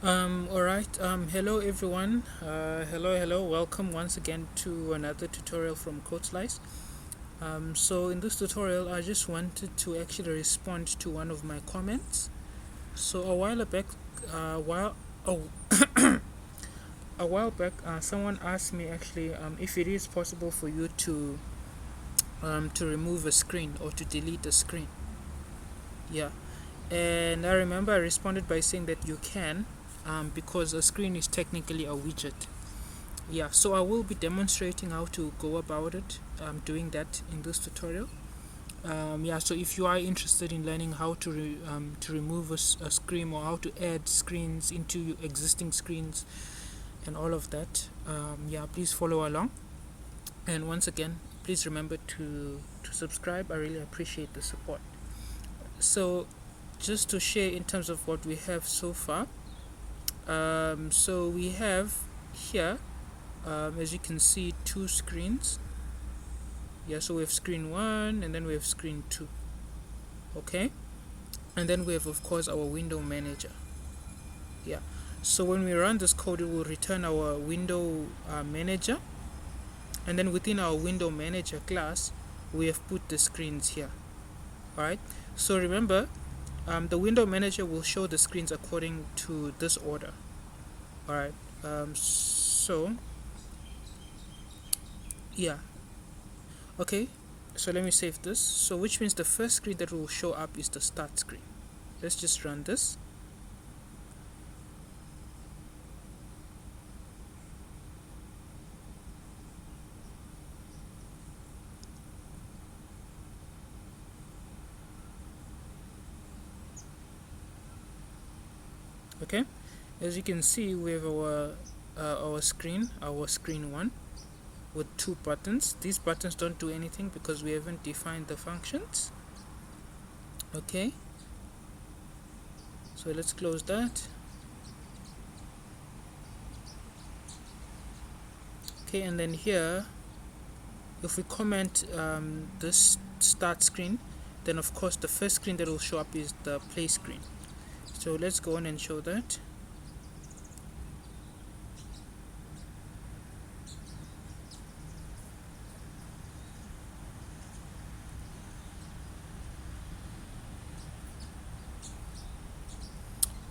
All right. Hello everyone. Hello. Welcome once again to another tutorial from CodeSlice. So in this tutorial, I just wanted to actually respond to one of my comments. So oh, a while back, someone asked me actually if it is possible for you to remove a screen or to delete a screen. Yeah. And I remember I responded by saying that you can, because a screen is technically a widget. Yeah, so I will be demonstrating how to go about it, doing that in this tutorial. Yeah, so if you are interested in learning how to remove a screen, or how to add screens into your existing screens and all of that, yeah, please follow along. And once again, please remember to subscribe. I really appreciate the support. So just to share in terms of what we have so far, so we have here, as you can see, two screens. Yeah, so we have screen 1 and then we have screen 2. Okay, and then we have, of course, our window manager. Yeah, so when we run this code, it will return our window manager, and then within our window manager class, we have put the screens here. All right, so remember, the window manager will show the screens according to this order. All right, so yeah, okay, so let me save this. So which means the first screen that will show up is the start screen. Let's just run this. Okay, as you can see, we have our screen 1 with two buttons. These buttons don't do anything because we haven't defined the functions. Okay, so let's close that. Okay, and then here, if we comment this start screen, then of course the first screen that will show up is the play screen. So let's go on and show that.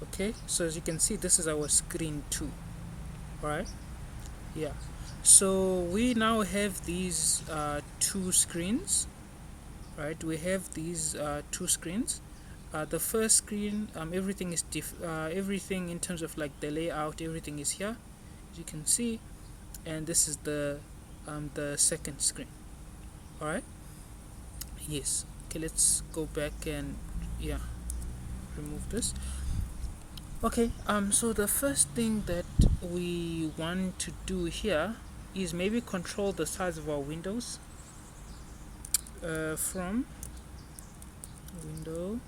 Okay, so as you can see, this is our screen 2. Alright, yeah, so we now have these two screens. Right, we have these two screens. The first screen, everything is everything in terms of like the layout, everything is here, as you can see, and this is the second screen. All right, yes. Okay, let's go back and yeah, remove this. Okay, so the first thing that we want to do here is maybe control the size of our windows from window,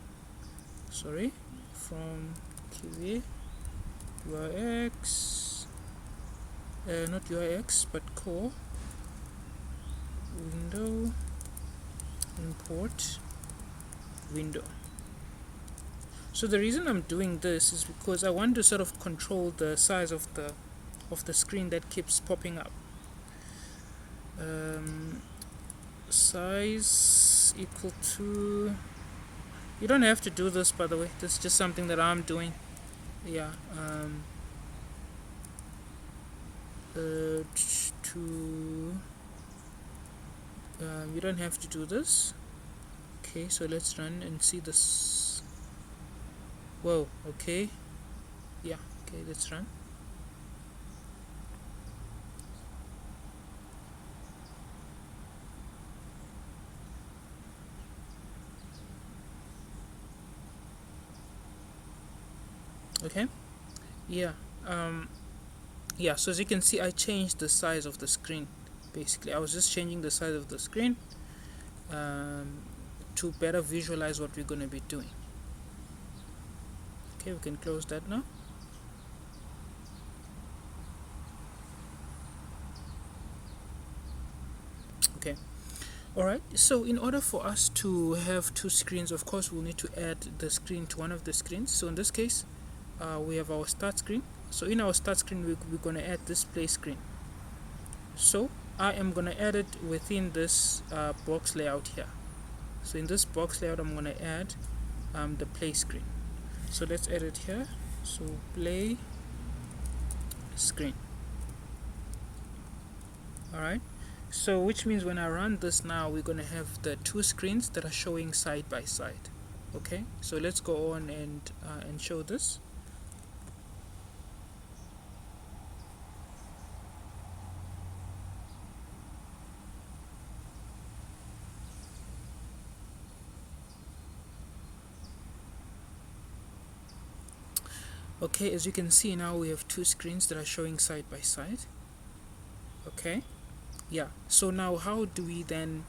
from Kivy UIX, not UIX but core window import window. So the reason I'm doing this is because I want to sort of control the size of the screen that keeps popping up. Size equal to, you don't have to do this, by the way, this is just something that I'm doing. Yeah, to you don't have to do this. Okay, so let's run and see this. Whoa, okay, yeah, okay, let's run. Okay, yeah, yeah, so as you can see, I changed the size of the screen. Basically, I was just changing the size of the screen to better visualize what we're going to be doing. Okay, we can close that now. Okay, alright, so in order for us to have two screens, of course we'll need to add the screen to one of the screens. So in this case, we have our start screen. So in our start screen, we're going to add this play screen. So I am going to add it within this box layout here. So in this box layout, I'm going to add the play screen. So let's add it here. So play screen. Alright, so which means when I run this now, we're going to have the two screens that are showing side by side. Okay, so let's go on and show this. Okay, as you can see now, we have two screens that are showing side by side. Okay, yeah, so now how do we then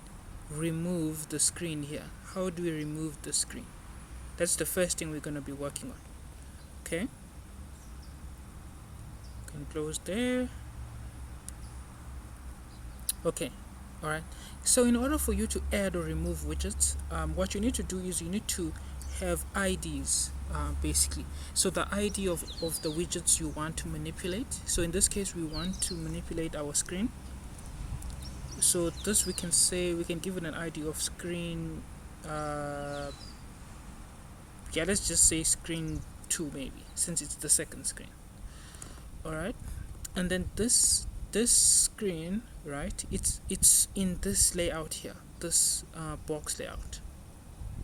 remove the screen here? How do we remove the screen? That's the first thing we're going to be working on. Okay, can close there. Okay, alright, so in order for you to add or remove widgets, what you need to do is you need to have IDs, basically. So the ID of the widgets you want to manipulate. So in this case, we want to manipulate our screen. So this, we can say, we can give it an ID of screen, yeah, let's just say screen 2 maybe, since it's the second screen. Alright, and then this screen, right, it's in this layout here, this box layout,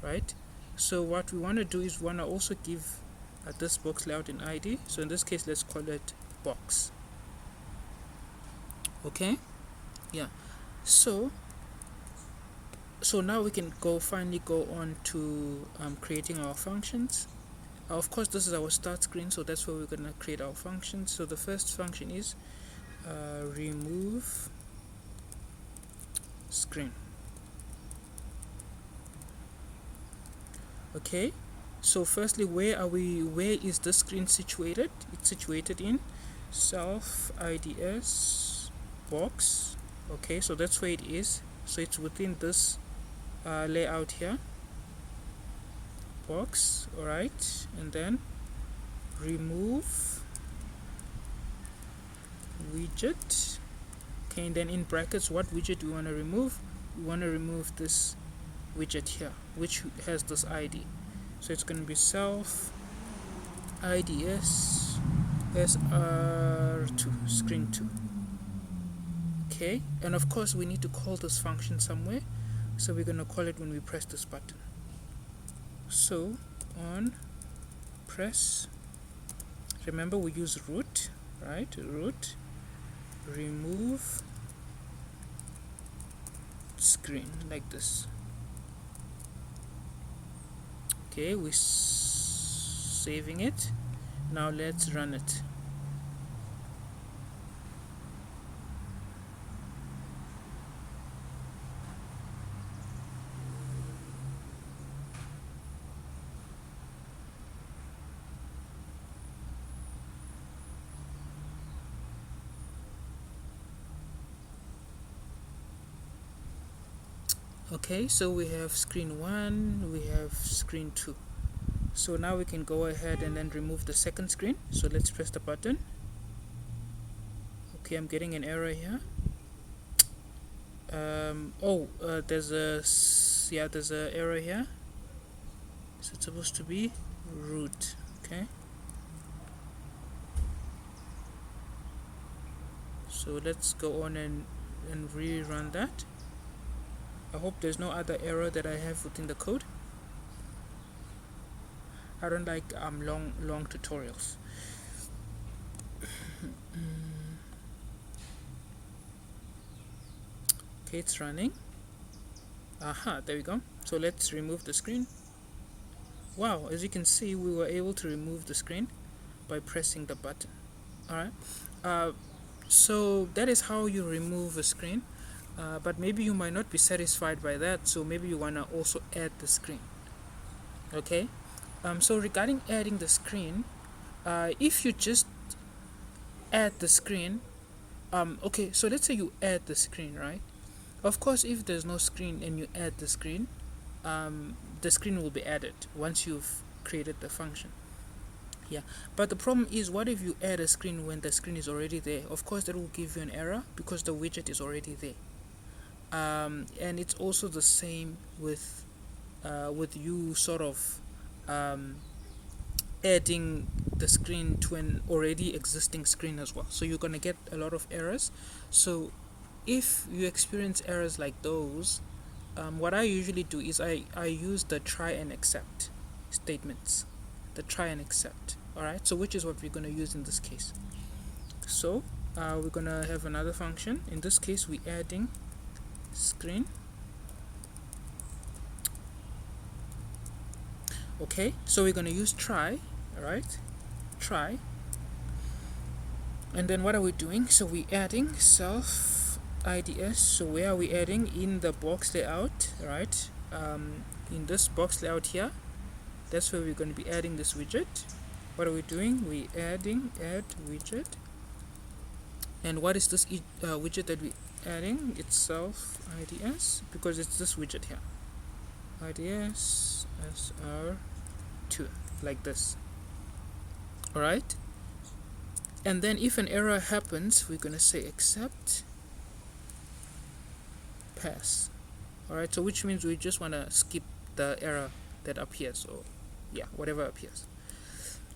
right? So what we want to do is we want to also give this box layout an ID. So in this case, let's call it box. Okay, yeah, so now we can finally go on to creating our functions. Of course, this is our start screen, so that's where we're going to create our functions. So the first function is remove screen. Okay, so firstly, where is the screen situated? It's situated in self IDS box. Okay, so that's where it is. So it's within this layout here, box. All right, and then remove widget. Okay, and then in brackets, what widget do we want to remove? We want to remove this widget here, which has this ID. So it's going to be self IDS SR2 screen 2. Okay, and of course we need to call this function somewhere, so we're going to call it when we press this button. So on press, remember we use root, right? Root remove screen, like this. Okay, we're saving it. Now let's run it. Okay, so we have screen 1, we have screen 2. So now we can go ahead and then remove the second screen. So let's press the button. Okay, I'm getting an error here. There's a error here. So it's supposed to be root. Okay, so let's go on and rerun that. I hope there's no other error that I have within the code. I don't like long tutorials. Okay, it's running. Aha, there we go. So let's remove the screen. Wow, as you can see, we were able to remove the screen by pressing the button. Alright, so that is how you remove a screen. But maybe you might not be satisfied by that, so maybe you want to also add the screen. Okay, so regarding adding the screen, if you just add the screen, okay, so let's say you add the screen, right? Of course, if there's no screen and you add the screen will be added once you've created the function. Yeah, but the problem is, what if you add a screen when the screen is already there? Of course that will give you an error because the widget is already there. And it's also the same with you sort of um, adding the screen to an already existing screen as well, so you're going to get a lot of errors. So if you experience errors like those, what I usually do is I use the try and accept statements, the try and accept. All right, so which is what we're going to use in this case. So we're going to have another function. In this case, we're adding screen. Okay, so we're going to use try. All right, try. And then what are we doing? So we're adding self IDS. So where are we adding? In the box layout, right? In this box layout here, that's where we're going to be adding this widget. What are we doing? We're adding add widget. And what is this widget that we're adding? It's self IDS, because it's this widget here. IDS SR2, like this. Alright? And then if an error happens, we're going to say accept pass. Alright, so which means we just want to skip the error that appears, or yeah, whatever appears.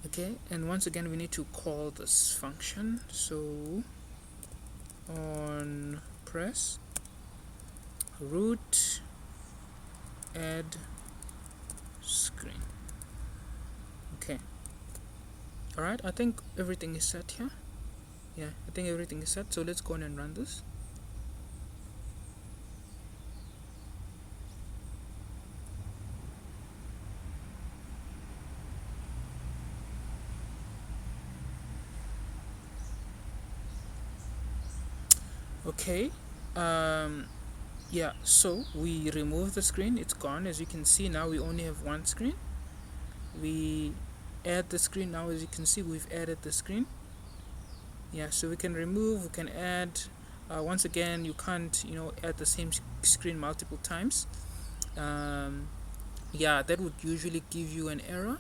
Okay, and once again we need to call this function. So on press root add screen. Okay, alright, I think everything is set here. Yeah, I think everything is set, so let's go on and run this. Okay, yeah, so we remove the screen, it's gone. As you can see, now we only have one screen. We add the screen. Now as you can see, we've added the screen. Yeah, so we can remove, we can add. Once again, you can't add the same screen multiple times. Yeah, that would usually give you an error.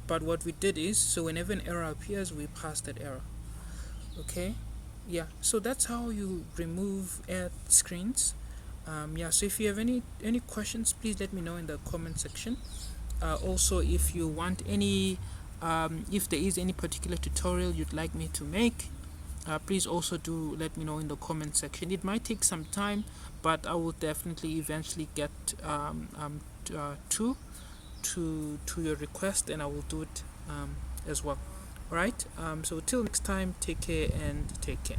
But what we did is, so whenever an error appears, we pass that error. Okay, yeah, so that's how you remove add screens. Yeah, so if you have any questions, please let me know in the comment section. Also, if you want any if there is any particular tutorial you'd like me to make, please also do let me know in the comment section. It might take some time, but I will definitely eventually get to your request, and I will do it as well. Alright, so till next time, take care and take care.